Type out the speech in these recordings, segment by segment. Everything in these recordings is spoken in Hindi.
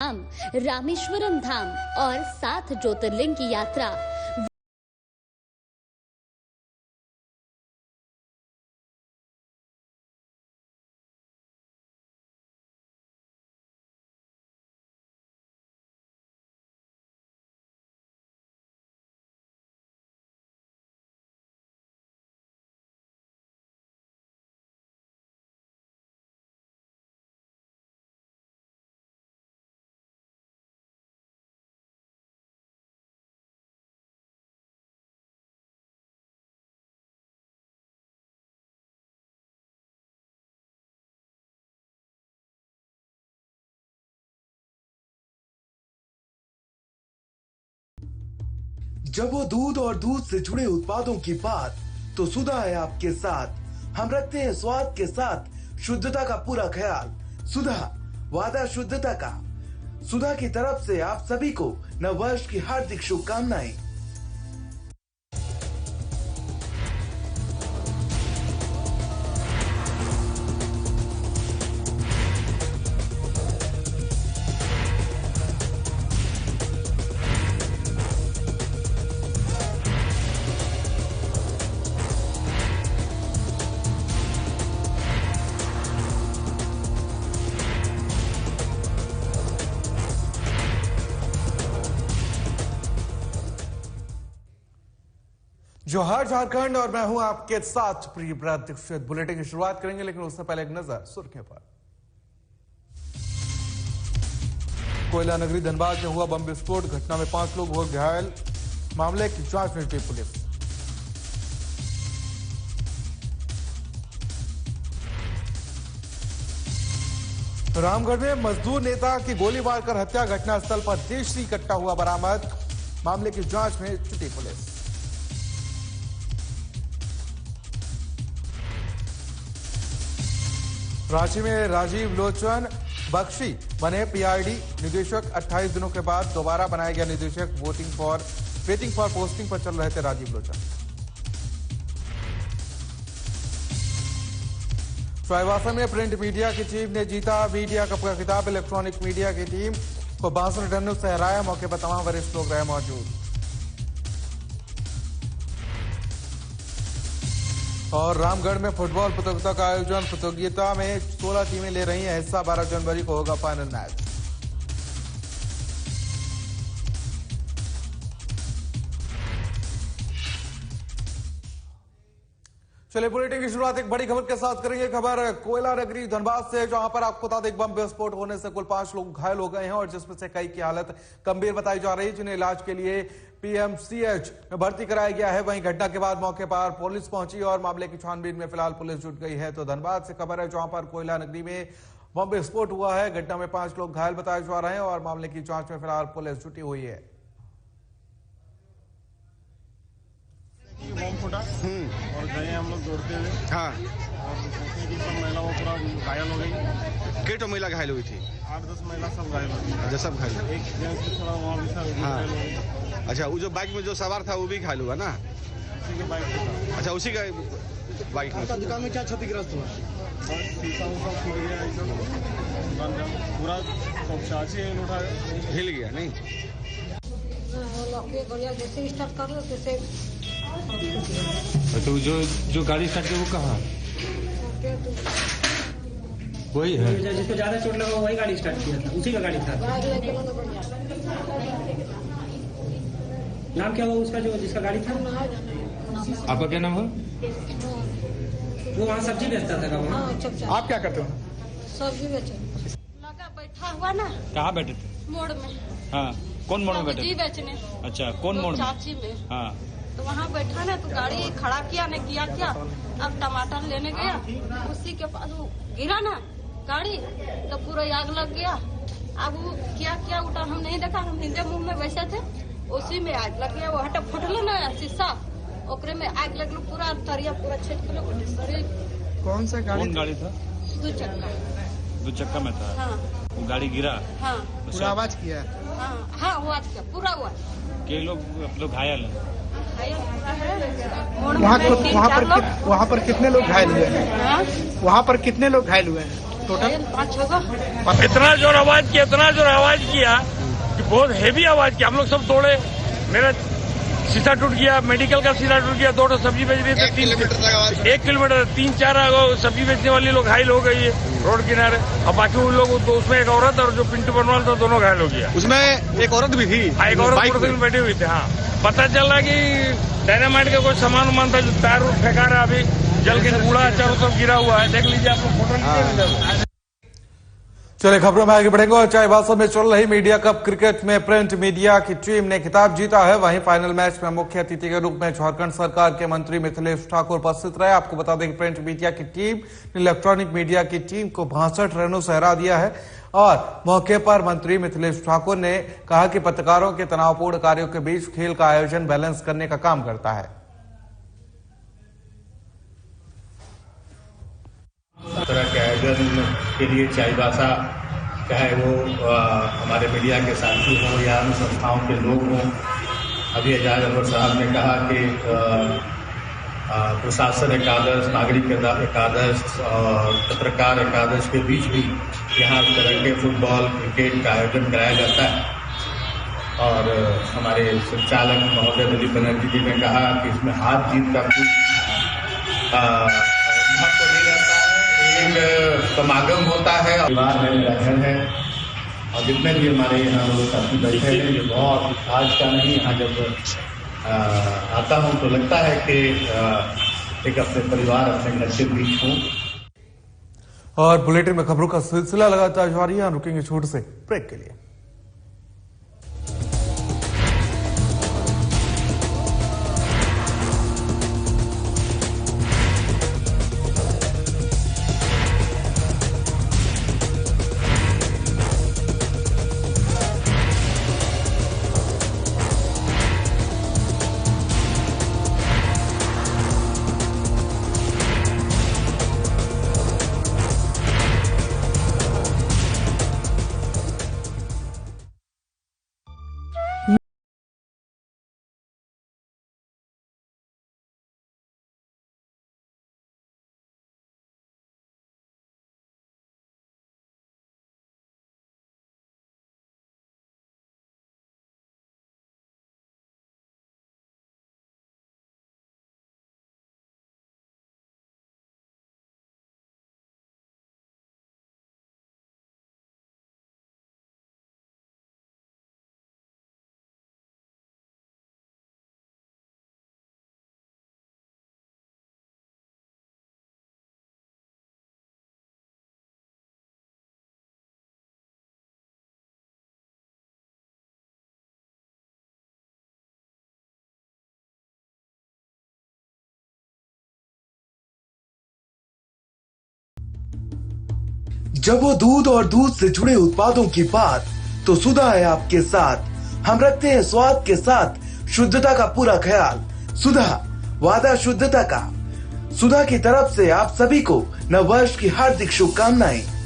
धाम रामेश्वरम धाम और 7 ज्योतिर्लिंग की यात्रा। जब वो दूध और दूध से जुड़े उत्पादों की बात, तो सुधा है आपके साथ। हम रखते हैं स्वाद के साथ शुद्धता का पूरा ख्याल। सुधा, वादा शुद्धता का। सुधा की तरफ से आप सभी को नव वर्ष की हार्दिक शुभकामनाएं। जोहार झारखंड, और मैं हूं आपके साथ प्रिय दीक्षित। बुलेटिन की शुरुआत करेंगे, लेकिन उससे पहले एक नजर सुर्खियों पर। कोयला नगरी धनबाद में हुआ बम विस्फोट, घटना में 5 लोग हुए घायल। मामले की जांच में जुटी पुलिस। रामगढ़ में मजदूर नेता की गोली मारकर हत्या, घटनास्थल पर देशी कट्टा हुआ बरामद। मामले की जांच में जुटी पुलिस। रांची में राजीव लोचन बख्शी बने पीआईडी निदेशक। 28 दिनों के बाद दोबारा बनाया गया निदेशक। वेटिंग फॉर पोस्टिंग पर चल रहे थे राजीव लोचन। चाईबासा में प्रिंट मीडिया की टीम ने जीता मीडिया कप का खिताब। इलेक्ट्रॉनिक मीडिया की टीम को 62 रनों से हराया। मौके पर तमाम वरिष्ठ लोग रहे मौजूद। और रामगढ़ में फुटबॉल प्रतियोगिता का आयोजन। प्रतियोगिता में 16 टीमें ले रही हैं हिस्सा। 12 जनवरी को होगा फाइनल मैच। चलिए, बुलेटिन की शुरुआत एक बड़ी खबर के साथ करेंगे। खबर कोयला नगरी धनबाद से, जहां पर आपको बता दें बम विस्फोट होने से कुल 5 लोग घायल हो गए हैं, और जिसमें से कई की हालत गंभीर बताई जा रही है, जिन्हें इलाज के लिए पीएमसीएच में भर्ती कराया गया है। वहीं घटना के बाद मौके पर पुलिस पहुंची और मामले की छानबीन में फिलहाल पुलिस जुट गई है। तो धनबाद से खबर है, जहां पर कोयला नगरी में बम विस्फोट हुआ है। घटना में 5 लोग घायल बताए जा रहे हैं और मामले की जांच में फिलहाल पुलिस जुटी हुई है। बम फूटा और गए हम लोग दौड़ते हुए। हाँ, और सब महिला वो पूरा घायल हो गई। कई तो महिला घायल हुई थी? 8-10 महिला सब घायल हो गई। अच्छा, सब घायल हुई। एक जेंट्स भी थोड़ा वहाँ भी था, हाँ। घायल हो गई। अच्छा, वो जो बाइक में जो सवार था वो भी घायल हुआ ना? उसी के बाइक फूटा। अच्छा, उसी का बाइक में। दुकान में क्या क्षतिग्रस्त हुआ? बस शीशा उसा फूट गया एकदम, पूरा सब चाची उठा हिल गया नहीं? जैसे स्टार्ट कर लो जैसे। तो जो गाड़ी स्टार्ट की वो कहाँ? वही है जिसको ज्यादा चोट लगा वही गाड़ी स्टार्ट किया था, उसी का गाड़ी था। नाम क्या हुआ उसका जो जिसका गाड़ी था? आपका क्या नाम है? वो वहाँ सब्जी बेचता था। वहाँ आप क्या करते हो? सब्जी बेचे। लगा बैठा हुआ ना। कहाँ बैठे थे? मोड़ में। हाँ, कौन मोड़ में बैठे सब्जी थे? बेचने। अच्छा, कौन मोड़ में? चाची में। हाँ, तो वहाँ बैठा ना, तो गाड़ी खड़ा किया ने किया क्या। अब टमाटर लेने गया, उसी के पास वो गिरा ना गाड़ी, तो पूरा आग लग गया। अब वो क्या क्या उठा हम नहीं देखा, हम हिंदे मुंह में बैठे थे, उसी में आग लग गया। वो हटा फुटलो ना शीशा, ओकरे में आग लगलो, पूरा तरिया पूरा छेद किलो शरीर। कौन सा कौन गाड़ी था? 2 चक्का। 2 चक्का में था? हाँ वो गाड़ी गिरा? हाँ पूरा आवाज किया? हाँ हाँ, हुआ क्या पूरा हुआ। कई लोग घायल हैं। वहाँ पर कितने लोग घायल हुए हैं? वहाँ पर कितने लोग घायल हुए हैं? टोटल 5-6 इतना जोर आवाज किया कि बहुत हेवी आवाज किया। हम लोग सब दौड़े, मेरा शीशा टूट गया, मेडिकल का शीशा टूट गया। 2 सब्जी बेच रही थी, 1 किलोमीटर 3-4 सब्जी बेचने वाली लोग घायल हो गई है रोड किनारे। और बाकी उन लोग तो उसमें एक औरत और जो पिंटू बनवाल था दोनों घायल हो गया। उसमें एक औरत भी थी, एक औरत मोटरसाइकिल बैठी हुई थी। हाँ, पता चल रहा कि डायनामाइट का कोई सामान उमान था जो टायर फेंका रहा, अभी जल के कूड़ा चारों तरफ गिरा हुआ है। देख लीजिए आप लोग फोटो। चलिए खबरों में आगे बढ़ेंगे। और चाईबासा में चल रही मीडिया कप क्रिकेट में प्रिंट मीडिया की टीम ने खिताब जीता है। वहीं फाइनल मैच में मुख्य अतिथि के रूप में झारखंड सरकार के मंत्री मिथिलेश ठाकुर उपस्थित रहे। आपको बता दें कि प्रिंट मीडिया की टीम ने इलेक्ट्रॉनिक मीडिया की टीम को 62 रनों से हरा दिया है। और मौके पर मंत्री मिथिलेश ठाकुर ने कहा कि पत्रकारों के तनावपूर्ण कार्यों के बीच खेल का आयोजन बैलेंस करने का काम करता है। तरह के आयोजन के लिए चाईबासा, चाहे वो हमारे मीडिया के साथी हों या अन्य संस्थाओं के लोग हों, अभी एजाज अनवर साहब ने कहा कि प्रशासन एकादश, नागरिक एकादश और पत्रकार एकादश के बीच भी यहाँ तरह के फुटबॉल क्रिकेट का आयोजन कराया जाता है। और हमारे संचालक महोदय दिलीप बनर्जी जी ने कहा कि इसमें हार जीत का कुछ महत्व नहीं रहता है, एक समागम होता है। परिवार है, मेरा घर है, और जितने भी हमारे यहाँ लोग साथी बैठे हैं, ये बहुत आज का नहीं, यहाँ जब आता हूँ तो लगता है कि एक अपने परिवार, अपने घर के बीच हूँ। और बुलेटिन में खबरों का सिलसिला लगातार जारी है। रुकेंगे छोटे से ब्रेक के लिए। जब वो दूध और दूध से जुड़े उत्पादों की बात, तो सुधा है आपके साथ। हम रखते हैं स्वाद के साथ शुद्धता का पूरा ख्याल। सुधा, वादा शुद्धता का। सुधा की तरफ से आप सभी को नववर्ष की हार्दिक शुभकामनाएं।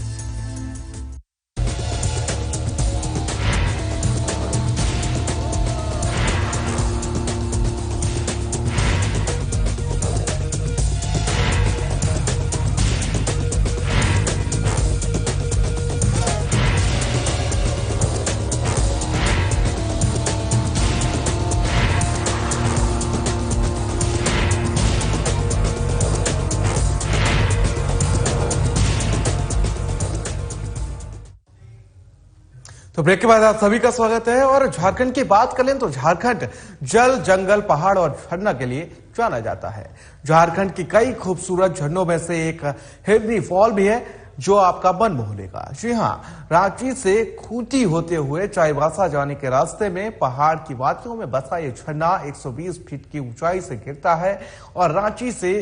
तो ब्रेक के बाद आप सभी का स्वागत है। और झारखंड की बात करें तो झारखंड जल, जंगल, पहाड़ और झरना के लिए जाना जाता है। झारखंड की कई खूबसूरत झरनों में से एक हिरनी फॉल भी है जो आपका मन मोह लेगा। जी हाँ, रांची से खूंटी होते हुए चाईबासा जाने के रास्ते में पहाड़ की वादियों में बसा ये झरना 120 फीट की ऊंचाई से गिरता है और रांची से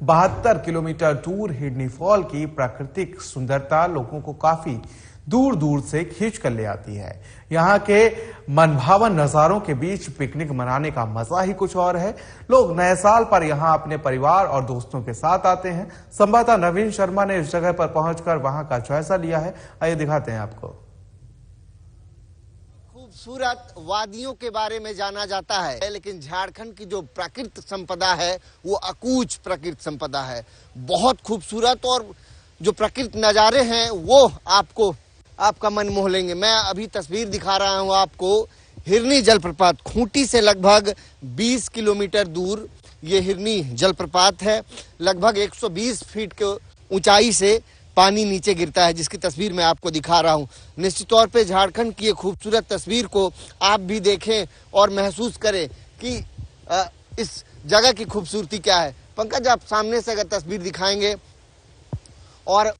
72 किलोमीटर दूर हिरनी फॉल की प्राकृतिक सुंदरता लोगों को काफी दूर दूर से खींच कर ले आती है। यहाँ के मनभावन नजारों के बीच पिकनिक मनाने का मजा ही कुछ और है। लोग नए साल पर यहाँ अपने परिवार और दोस्तों के साथ आते हैं। संवाददाता नवीन शर्मा ने इस जगह पर पहुंचकर वहां का जायजा लिया है। आइए दिखाते हैं आपको। खूबसूरत वादियों के बारे में जाना जाता है, लेकिन झारखंड की जो प्राकृतिक संपदा है वो अकूच प्राकृतिक संपदा है। बहुत खूबसूरत और जो प्राकृतिक नज़ारे हैं वो आपका मन मोह लेंगे। मैं अभी तस्वीर दिखा रहा हूँ आपको हिरनी जलप्रपात, खूंटी से लगभग 20 किलोमीटर दूर ये हिरनी जलप्रपात है। लगभग 120 फीट के ऊंचाई से पानी नीचे गिरता है, जिसकी तस्वीर मैं आपको दिखा रहा हूं। निश्चित तौर पे झारखंड की ये खूबसूरत तस्वीर को आप भी देखें और महसूस करें कि इस जगह की खूबसूरती क्या है। पंकज, आप सामने से अगर तस्वीर दिखाएंगे, और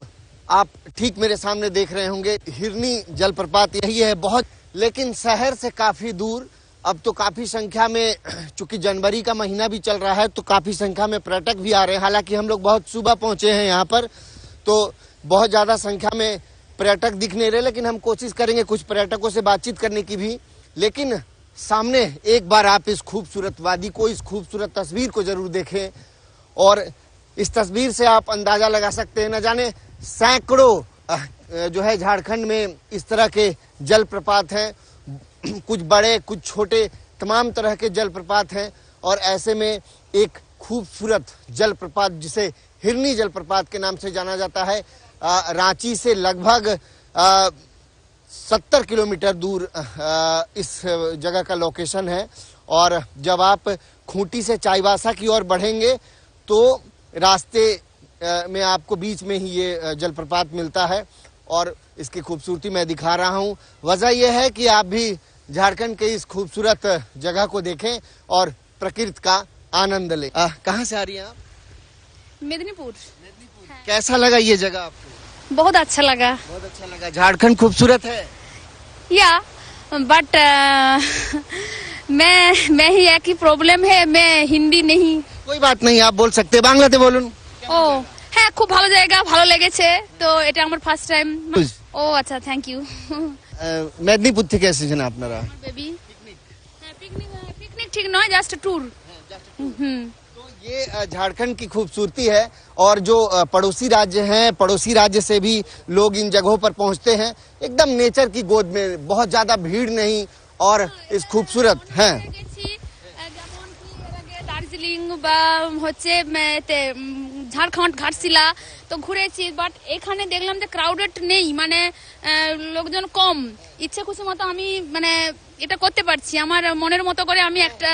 आप ठीक मेरे सामने देख रहे होंगे हिरनी जलप्रपात यही है बहुत, लेकिन शहर से काफी दूर। अब तो काफी संख्या में, चूंकि जनवरी का महीना भी चल रहा है, तो काफी संख्या में पर्यटक भी आ रहे हैं। हालांकि हम लोग बहुत सुबह पहुंचे हैं यहाँ पर, तो बहुत ज्यादा संख्या में पर्यटक दिख नहीं रहे, लेकिन हम कोशिश करेंगे कुछ पर्यटकों से बातचीत करने की भी। लेकिन सामने एक बार आप इस खूबसूरत वादी को, इस खूबसूरत तस्वीर को जरूर देखें, और इस तस्वीर से आप अंदाजा लगा सकते हैं, न जाने सैकड़ों जो है झारखंड में इस तरह के जलप्रपात हैं, कुछ बड़े कुछ छोटे, तमाम तरह के जलप्रपात हैं। और ऐसे में एक खूबसूरत जलप्रपात जिसे हिरनी जलप्रपात के नाम से जाना जाता है, रांची से लगभग 70 किलोमीटर दूर इस जगह का लोकेशन है। और जब आप खूंटी से चाईबासा की ओर बढ़ेंगे तो रास्ते में आपको बीच में ही ये जलप्रपात मिलता है, और इसकी खूबसूरती मैं दिखा रहा हूँ। वजह यह है कि आप भी झारखंड के इस खूबसूरत जगह को देखें और प्रकृति का आनंद लें। कहाँ से आ रही हैं आप? मेदिनीपुर। कैसा लगा ये जगह आपको? बहुत अच्छा लगा। बहुत अच्छा लगा। झारखंड खूबसूरत है या बट मैं ही एक ही प्रॉब्लम है, मैं हिंदी नहीं। कोई बात नहीं, आप बोल सकते, बांग्लाते बोलून। ও হ্যাঁ, খুব ভালো জায়গা, ভালো লেগেছে। তো এটা আমার ফার্স্ট টাইম। ও আচ্ছা, থ্যাংক ইউ। মেদিনীপুর থেকে এসেছেন আপনারা? বেবি পিকনিক ঠিক নয়, জাস্ট ট্যুর। तो ये झारखंड की खूबसूरती है, और जो पड़ोसी राज्य हैं, पड़ोसी राज्य से भी लोग इन जगहों पर पहुंचते हैं, एकदम नेचर की गोद में, बहुत ज्यादा भीड़ नहीं, और इस खूबसूरत है। দার্জিলিং বা হচ্ছে ঝাড়খণ্ড ঘাটশিলা তো ঘুরেছি, বাট এখানে দেখলাম যে ক্রাউডেড নেই, মানে লোকজন কম। ইচ্ছে খুশি মতো আমি মানে এটা করতে পারছি, আমার মনের মতো করে আমি একটা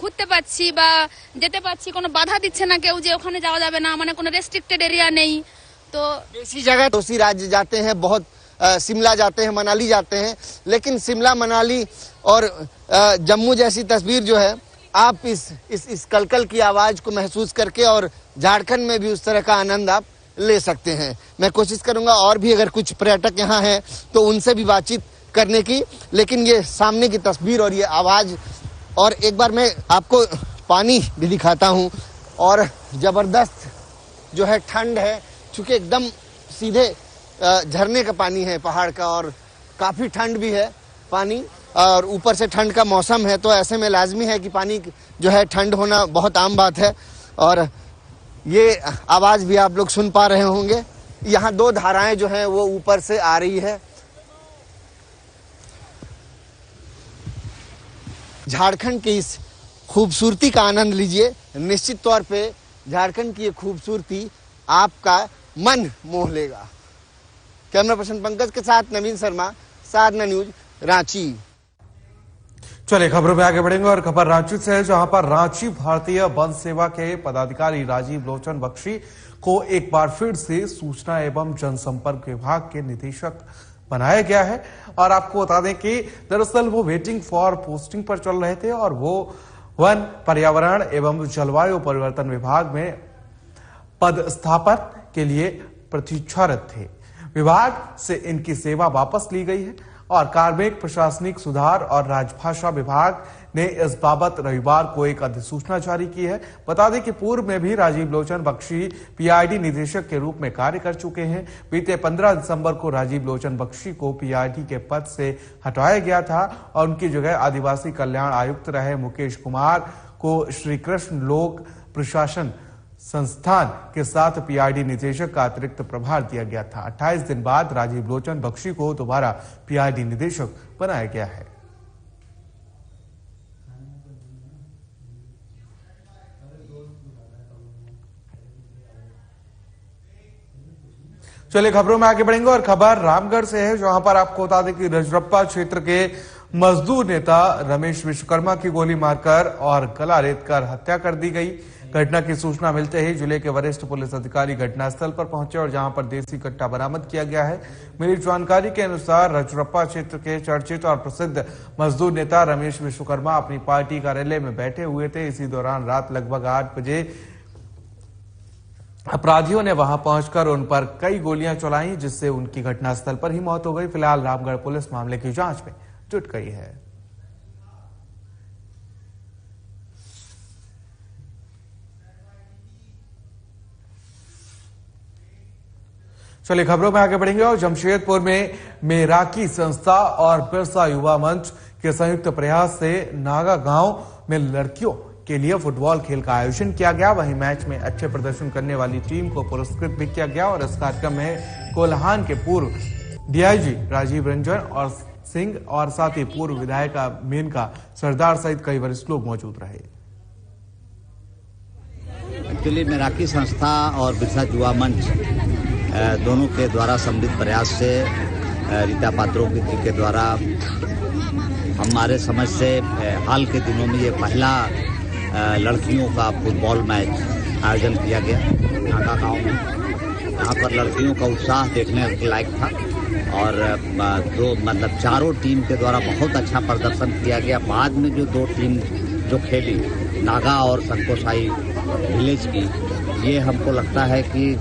ঘুরতে পারছি বা যেতে পারছি, কোনো বাধা দিচ্ছে না কেউ যে ওখানে যাওয়া যাবে না, মানে কোনো রেস্ট্রিক্টেড এরিয়া নেই। तो देसी जगह पड़ोसी राज्य जाते हैं, बहुत शिमला जाते हैं, मनाली जाते हैं, लेकिन शिमला, मनाली और जम्मू जैसी तस्वीर जो है, आप इस कलकल की आवाज को महसूस करके और झारखंड में भी उस तरह का आनंद आप ले सकते हैं। मैं कोशिश करूंगा और भी अगर कुछ पर्यटक यहाँ हैं तो उनसे भी बातचीत करने की, लेकिन ये सामने की तस्वीर और ये आवाज, और एक बार मैं आपको पानी भी दिखाता हूँ, और जबरदस्त जो है ठंड है, चूंकि एकदम सीधे झरने का पानी है पहाड़ का, और काफी ठंड भी है पानी, और ऊपर से ठंड का मौसम है, तो ऐसे में लाजमी है कि पानी जो है ठंड होना बहुत आम बात है। और ये आवाज भी आप लोग सुन पा रहे होंगे, यहाँ दो धाराएं जो हैं वो ऊपर से आ रही है। झारखंड की इस खूबसूरती का आनंद लीजिए। निश्चित तौर पे झारखंड की ये खूबसूरती आपका मन मोह लेगा। कैमरा पर्सन पंकज के साथ नवीन शर्मा, साधना न्यूज, रांची। चलिए खबरों में आगे बढ़ेंगे, और खबर रांची से है, जहां पर रांची भारतीय वन सेवा के पदाधिकारी राजीव लोचन बख्शी को एक बार फिर से सूचना एवं जनसंपर्क विभाग के निदेशक बनाया गया है। और आपको बता दें कि दरअसल वो वेटिंग फॉर पोस्टिंग पर चल रहे थे, और वो वन, पर्यावरण एवं जलवायु परिवर्तन विभाग में पदस्थापन के लिए प्रतीक्षारत थे। विभाग से इनकी सेवा वापस ली गई है, और कार्मिक, प्रशासनिक सुधार और राजभाषा विभाग ने इस बाबत रविवार को एक अधिसूचना जारी की है। बता दें कि पूर्व में भी राजीव लोचन बख्शी पीआईडी निदेशक के रूप में कार्य कर चुके हैं। बीते 15 दिसंबर को राजीव लोचन बख्शी को पीआईडी के पद से हटाया गया था, और उनकी जगह आदिवासी कल्याण आयुक्त रहे मुकेश कुमार को श्री कृष्ण लोक प्रशासन संस्थान के साथ पीआईडी निदेशक का अतिरिक्त प्रभार दिया गया था। 28 दिन बाद राजीव लोचन बख्शी को दोबारा पीआईडी निदेशक बनाया गया है। चलिए खबरों में आगे बढ़ेंगे और खबर रामगढ़ से है, जहां पर आपको बता दें कि रजरप्पा क्षेत्र के मजदूर नेता रमेश विश्वकर्मा की गोली मारकर और गला रेतकर हत्या कर दी गई। घटना की सूचना मिलते ही जिले के वरिष्ठ पुलिस अधिकारी घटनास्थल पर पहुंचे और जहां पर देसी कट्टा बरामद किया गया है। मिली जानकारी के अनुसार रजरप्पा क्षेत्र के चर्चित और प्रसिद्ध मजदूर नेता रमेश विश्वकर्मा अपनी पार्टी कार्यालय में बैठे हुए थे। इसी दौरान रात लगभग 8 बजे अपराधियों ने वहां पहुंचकर उन पर कई गोलियां चलाई, जिससे उनकी घटनास्थल पर ही मौत हो गई। फिलहाल रामगढ़ पुलिस मामले की जांच में जुट गई है। चलिए खबरों में आगे बढ़ेंगे और जमशेदपुर में मेराकी संस्था और बिरसा युवा मंच के संयुक्त प्रयास से नागा गांव में लड़कियों के लिए फुटबॉल खेल का आयोजन किया गया। वहीं मैच में अच्छे प्रदर्शन करने वाली टीम को पुरस्कृत भी किया गया और इस कार्यक्रम में कोल्हान के पूर्व डीआईजी राजीव रंजन और सिंह और साथ ही पूर्व विधायक मेनका सरदार सहित कई वरिष्ठ लोग मौजूद रहे। एक्चुअली मेराकी संस्था और बिरसा युवा मंच दोनों के द्वारा सम्मिलित प्रयास से रीता पात्रों जी के द्वारा हमारे समझ से हाल के दिनों में ये पहला लड़कियों का फुटबॉल मैच आयोजन किया गया नागा गांव में। यहाँ पर लड़कियों का उत्साह देखने लायक था और चारों टीम के द्वारा बहुत अच्छा प्रदर्शन किया गया। बाद में जो 2 टीम जो खेली नागा और संकोसाई विलेज की, ये हमको लगता है कि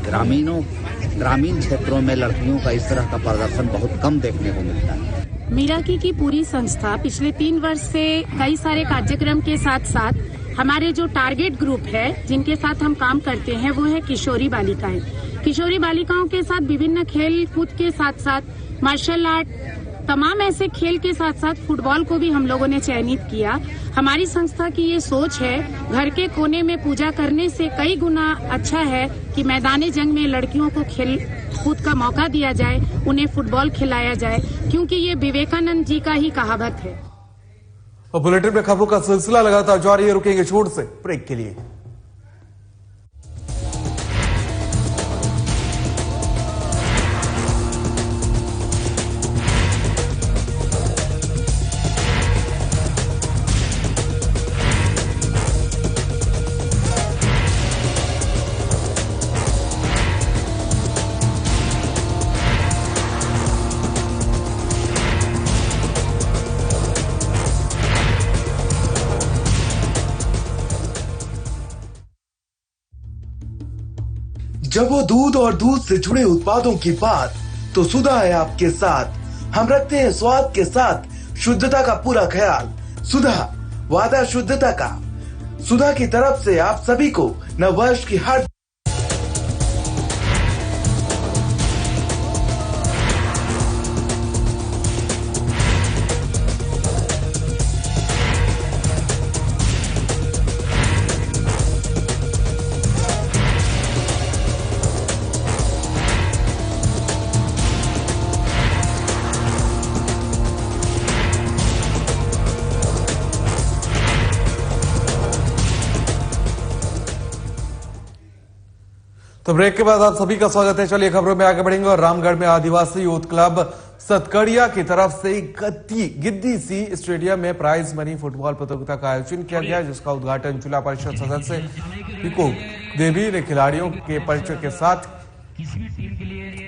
ग्रामीण क्षेत्रों में लड़कियों का इस तरह का प्रदर्शन बहुत कम देखने को मिलता है। मेराकी की पूरी संस्था पिछले 3 वर्ष से कई सारे कार्यक्रम के साथ साथ हमारे जो टारगेट ग्रुप है जिनके साथ हम काम करते हैं वो है किशोरी बालिकाएं। किशोरी बालिकाओं के साथ विभिन्न खेल कूद के साथ साथ मार्शल आर्ट, तमाम ऐसे खेल के साथ साथ फुटबॉल को भी हम लोगों ने चयनित किया। हमारी संस्था की ये सोच है, घर के कोने में पूजा करने से कई गुना अच्छा है कि मैदानी जंग में लड़कियों को खेल कूद का मौका दिया जाए, उन्हें फुटबॉल खिलाया जाए, क्योंकि ये विवेकानंद जी का ही कहावत है। और बुलेटिन में खबरों का सिलसिला लगातार जारी है। रुकेंगे छोड़ से ब्रेक के लिए। जब वो दूध और दूध से जुड़े उत्पादों की बात, तो सुधा है आपके साथ। हम रखते हैं स्वाद के साथ शुद्धता का पूरा ख्याल। सुधा, वादा शुद्धता का। सुधा की तरफ से आप सभी को नववर्ष की हर तो ब्रेक के बाद आप सभी का स्वागत है। चलिए खबरों में आगे बढ़ेंगे और रामगढ़ में आदिवासी यूथ क्लब सतकड़िया की तरफ से गिद्दी सी स्टेडियम में प्राइज मनी फुटबॉल प्रतियोगिता का आयोजन किया गया, जिसका उद्घाटन जिला परिषद सदस्य पिको देवी ने खिलाड़ियों के परिचय के साथ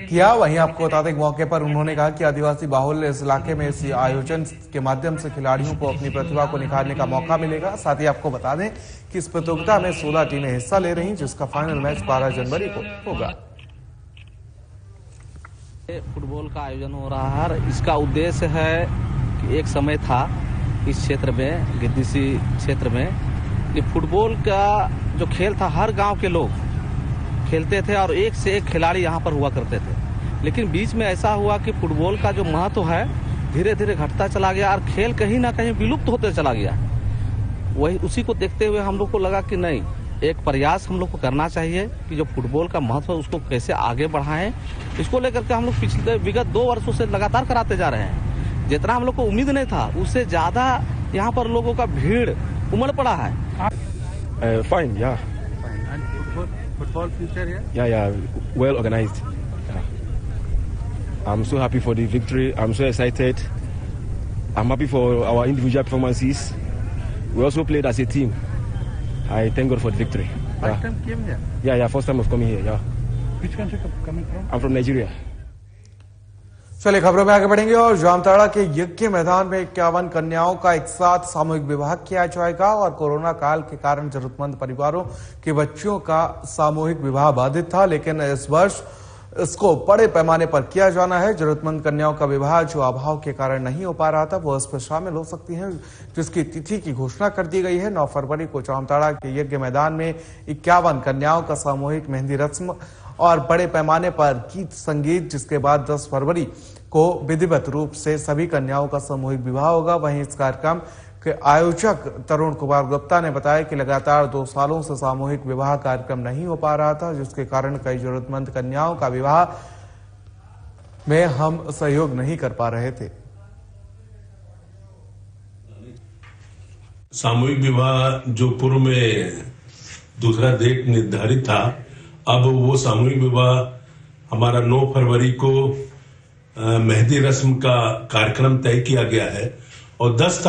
किया। वहीं आपको बता दें मौके पर उन्होंने कहा कि आदिवासी बाहुल्य इस इलाके में इस आयोजन के माध्यम से खिलाड़ियों को अपनी प्रतिभा को निखारने का मौका मिलेगा। साथ ही आपको बता दें कि इस प्रतियोगिता में 16 टीमें हिस्सा ले रही, जिसका फाइनल मैच 12 जनवरी को होगा। फुटबॉल का आयोजन हो रहा है। इसका उद्देश्य है कि एक समय था इस क्षेत्र में, गिद्दी क्षेत्र में, कि फुटबॉल का जो खेल था हर गांव के लोग खेलते थे और एक से एक खिलाड़ी यहां पर हुआ करते थे। लेकिन बीच में ऐसा हुआ कि फुटबॉल का जो महत्व है धीरे धीरे घटता चला गया और खेल कहीं ना कहीं विलुप्त होते चला गया। वही उसी को देखते हुए हम लोग को लगा कि नहीं, एक प्रयास हम लोग को करना चाहिए कि जो फुटबॉल का महत्व है उसको कैसे आगे बढ़ाएं। इसको लेकर के हम लोग पिछले विगत 2 वर्षों से लगातार कराते जा रहे हैं। जितना हम लोग को उम्मीद नहीं था उससे ज्यादा यहाँ पर लोगों का भीड़ उमड़ पड़ा है। फाइन, या Football future here? Yeah, well organized. I'm so happy for the victory. I'm so excited. I'm happy for our individual performances. We also played as a team. I thank God for the victory. First time came here? Yeah, first time of coming here, yeah. Which country coming from? I'm from Nigeria. चलिए खबरों में आगे बढ़ेंगे और जामताड़ा के यज्ञ मैदान में 51 कन्याओं का एक साथ सामूहिक विवाह किया जाएगा और कोरोना काल के कारण जरूरतमंद परिवारों के बच्चियों का सामूहिक विवाह बाधित था, लेकिन इस वर्ष इसको बड़े पैमाने पर किया जाना है। जरूरतमंद कन्याओं का विवाह जो अभाव के कारण नहीं हो पा रहा था वो इस पर शामिल हो सकती हैं, जिसकी तिथि की घोषणा कर दी गई है। 9 फरवरी को जामताड़ा के यज्ञ मैदान में 51 कन्याओं का सामूहिक मेहंदी रस्म और बड़े पैमाने पर गीत संगीत, जिसके बाद 10 फरवरी को विधिवत रूप से सभी कन्याओं का सामूहिक विवाह होगा। वहीं इस कार्यक्रम के आयोजक तरुण कुमार गुप्ता ने बताया कि लगातार 2 सालों से सामूहिक विवाह कार्यक्रम नहीं हो पा रहा था, जिसके कारण कई जरूरतमंद कन्याओं का विवाह में हम सहयोग नहीं कर पा रहे थे। सामूहिक विवाह जो पूर्व में दूसरा डेट निर्धारित था, अब वो सामूहिक विवाह हमारा 9 फरवरी को मेहंदी रस्म का कार्यक्रम तय किया गया है और 10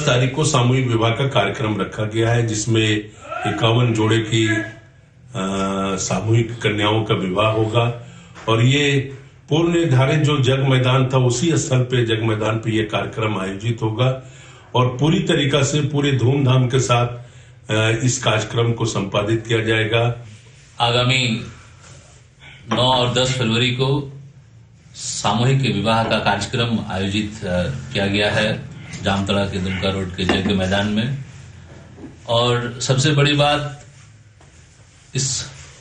तारीख को सामूहिक विवाह का कार्यक्रम रखा गया है, जिसमें 51 जोड़े की सामूहिक कन्याओं का विवाह होगा। और ये पूर्व निर्धारित जो जग मैदान था उसी स्थल पे जग मैदान पे ये कार्यक्रम आयोजित होगा और पूरी तरीका से पूरे धूमधाम के साथ इस कार्यक्रम को संपादित किया जाएगा। आगामी 9 और 10 फरवरी को सामूहिक विवाह का कार्यक्रम आयोजित किया गया है जामताड़ा के दुमका रोड के यज्ञ मैदान में। और सबसे बड़ी बात, इस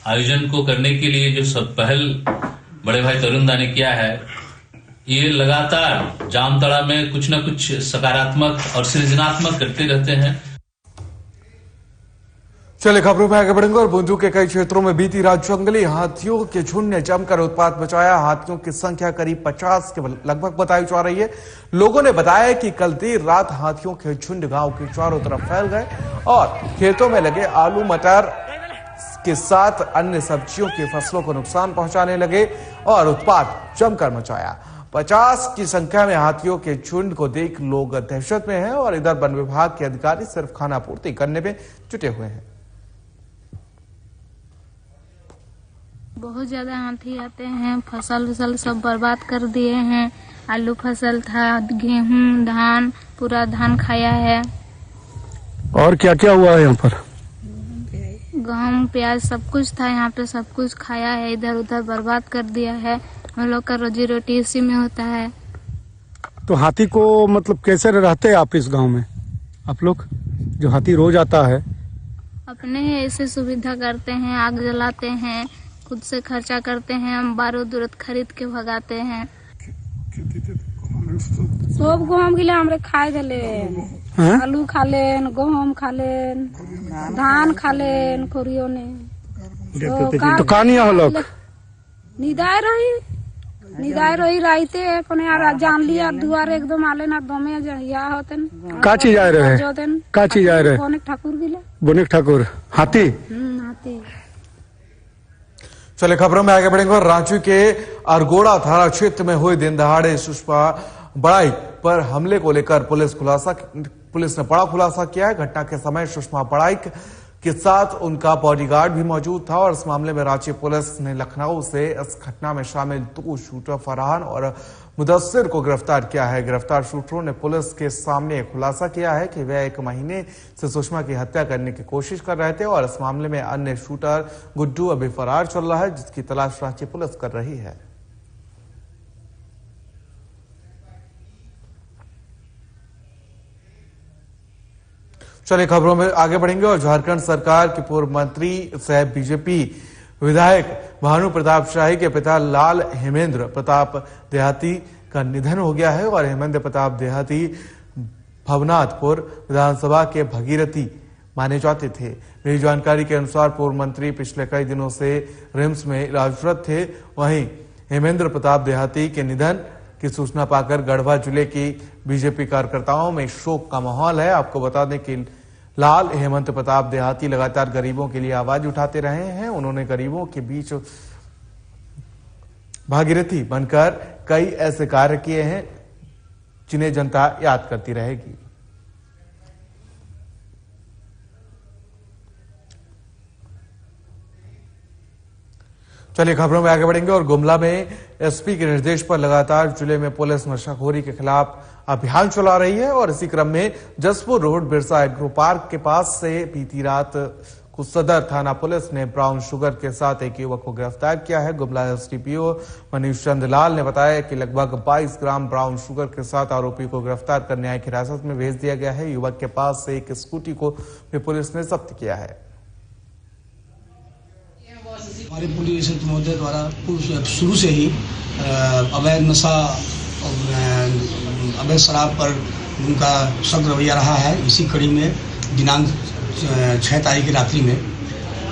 आयोजन को करने के लिए जो सब पहल बड़े भाई तरुण दा ने किया है, ये लगातार जामताड़ा में कुछ न कुछ सकारात्मक और सृजनात्मक करते रहते हैं। चलिए खबरों में आगे बढ़ेंगे और बुंदू के कई क्षेत्रों में बीती रात जंगली हाथियों के झुंड ने जमकर उत्पात मचाया। हाथियों की संख्या करीब 50 के लगभग बताई जा रही है। लोगों ने बताया कि कल देर रात हाथियों के झुंड गांव के चारों तरफ फैल गए और खेतों में लगे आलू मटर के साथ अन्य सब्जियों की फसलों को नुकसान पहुंचाने लगे और उत्पात जमकर मचाया। 50 की संख्या में हाथियों के झुंड को देख लोग दहशत में हैं और इधर वन विभाग के अधिकारी सिर्फ खाना पूर्ति करने में जुटे हुए हैं। बहुत ज्यादा हाथी आते हैं, फसल सब बर्बाद कर दिए हैं। आलू फसल था, गेहूं, धान, पूरा धान खाया है। और क्या क्या हुआ है यहाँ पर? गेहूं, प्याज सब कुछ था यहाँ पे, सब कुछ खाया है, इधर उधर बर्बाद कर दिया है। हम लोग का रोजी रोटी इसी में होता है। तो हाथी को मतलब कैसे रहते हैं आप इस गांव में? आप लोग जो हाथी रोज आता है, अपने ऐसे सुविधा करते हैं, आग जलाते हैं, खुद से खर्चा करते हैं, हम बारूद उरूद खरीद के भगाते हैं। सब गहूम गिले हमरे खाए गले, आलू खा लेन, गहूम खा लेन, धान खा लेन, खोरियो ने तो कहानियां हो लोग निदाय रही रहते अपने यार जान लिया दुआर एकदम आले ना दमे या होतन का चीज आए रहे बोनिक ठाकुर गिले, बोनिक ठाकुर हाथी। हाथी। चले खबरों में आगे बढ़ेंगे और रांची के अरगोड़ा थाना क्षेत्र में हुए दिन दहाड़े सुषमा बड़ाई पर हमले को लेकर पुलिस ने बड़ा खुलासा किया है। घटना के समय सुषमा बड़ाई के साथ उनका बॉडीगार्ड भी मौजूद था और इस मामले में रांची पुलिस ने लखनऊ से इस घटना में शामिल 2 शूटर फरहान और मुदस्सिर को गिरफ्तार किया है। गिरफ्तार शूटरों ने पुलिस के सामने खुलासा किया है कि वे 1 महीने से सुषमा की हत्या करने की कोशिश कर रहे थे और इस मामले में अन्य शूटर गुड्डू अभी फरार चल रहा है, जिसकी तलाश रांची पुलिस कर रही है। चलिए खबरों में आगे बढ़ेंगे और झारखंड सरकार के पूर्व मंत्री सह बीजेपी विधायक भानु प्रताप शाही के पिता लाल हेमेंद्र प्रताप देहाती का निधन हो गया है और हेमेंद्र प्रताप देहाती भवनाथपुर विधानसभा के भगीरथी माने जाते थे। मेरी जानकारी के अनुसार पूर्व मंत्री पिछले कई दिनों से रिम्स में इलाजरत थे। वहीं हेमेंद्र प्रताप देहाती के निधन की सूचना पाकर गढ़वा जिले की बीजेपी कार्यकर्ताओं में शोक का माहौल है। आपको बता दें कि लाल हेमंत प्रताप देहाती लगातार गरीबों के लिए आवाज उठाते रहे हैं। उन्होंने गरीबों के बीच भागीरथी बनकर कई ऐसे कार्य किए हैं जिन्हें जनता याद करती रहेगी। चलिए खबरों में आगे बढ़ेंगे और गुमला में एसपी के निर्देश पर लगातार जिले में पुलिस नशाखोरी के खिलाफ अभियान चला रही है और इसी क्रम में Jashpur road Birsa agro park के पास से बीती रात को सदर थाना पुलिस ने ब्राउन शुगर के साथ एक युवक को गिरफ्तार किया है। गुमला एसडीपीओ मनीष चंद लाल ने बताया कि लगभग 22 ग्राम ब्राउन शुगर के साथ आरोपी को गिरफ्तार कर न्यायिक हिरासत में भेज दिया गया है। युवक के पास से एक स्कूटी को भी पुलिस ने जब्त किया है। हमारे पुलिस महोदय द्वारा शुरू से ही अवैध नशा अवैध शराब पर उनका सख्त रवैया रहा है। इसी कड़ी में दिनांक 6 तारीख की रात्रि में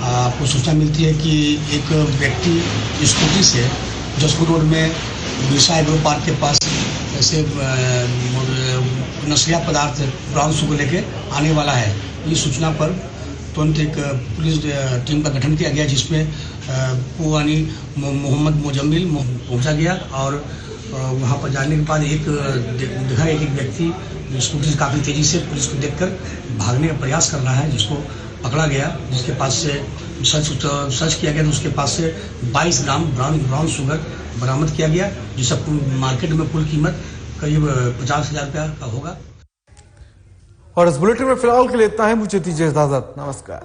आपको सूचना मिलती है कि एक व्यक्ति स्कूटी से जसपुर रोड में बिरसा एग्रो पार्क के पास ऐसे नशीला पदार्थ ब्राउन शुगर लेके आने वाला है। इस सूचना पर तुरंत एक पुलिस टीम का गठन किया गया, जिसमें पुआनी मोहम्मद मुजम्मिल पहुंचा गया और वहां पर जाने के बाद देखा एक व्यक्ति स्कूटी से काफ़ी तेजी से पुलिस को देखकर भागने का प्रयास कर रहा है, जिसको पकड़ा गया, जिसके पास से सर्च किया गया तो उसके पास से 22 ग्राम ब्राउन शुगर बरामद किया गया, जिसका मार्केट में कुल कीमत करीब 50,000 रुपया का होगा। और इस बुलेटिन में फिलहाल के लिए इतना है। मुझे दीजिए इजाजत। नमस्कार।